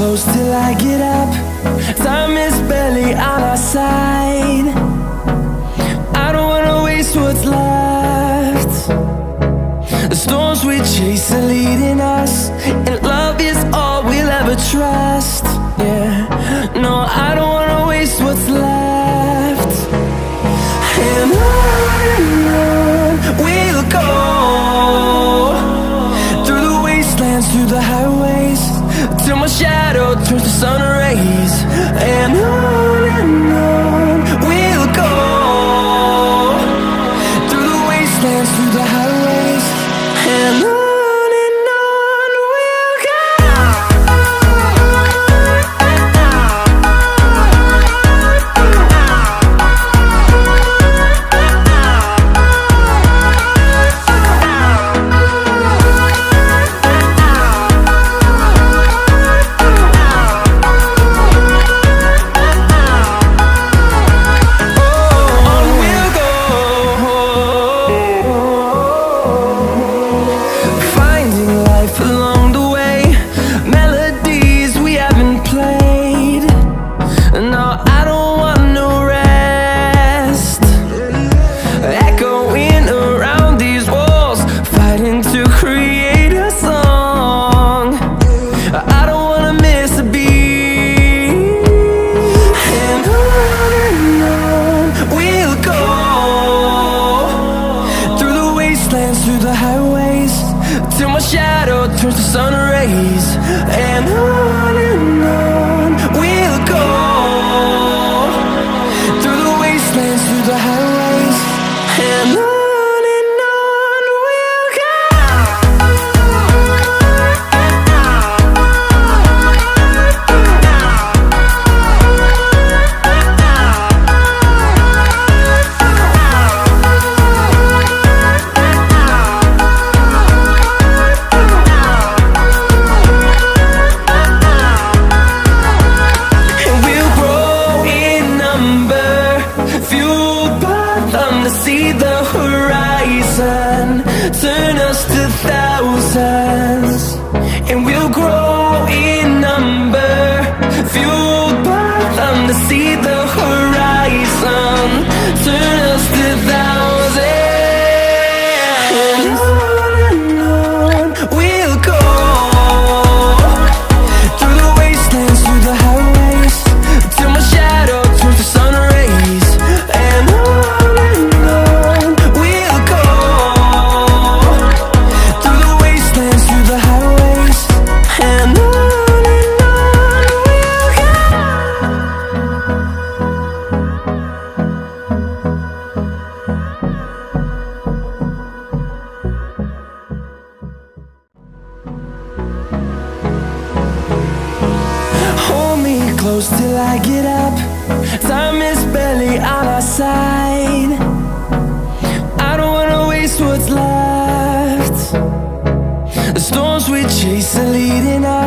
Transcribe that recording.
close till I get up. Time is barely on our side. I don't wanna waste what's left. The storms we chase are leading us, and love is all we'll ever trust. Yeah, no, I don't wanna waste what's left. And on we'll go, through the wastelands, through the highways, till my shadow turns to sun rays. And on we'll go, through the wastelands, through the highways, and on we'll go. Through the highways, till my shadow turns to sun rays. And on we'll go, through the wastelands, through the highways, and on we'll go. See the horizon turn us to thousands, and we'll grow in number, fueled by them. To see the horizon turn us to thousands, and on we'll go, through the wastelands, through the highways, till my shadow turns to sun rays. And close till I get up. Time is barely on our side. I don't wanna waste what's left. The storms we chase are leading us.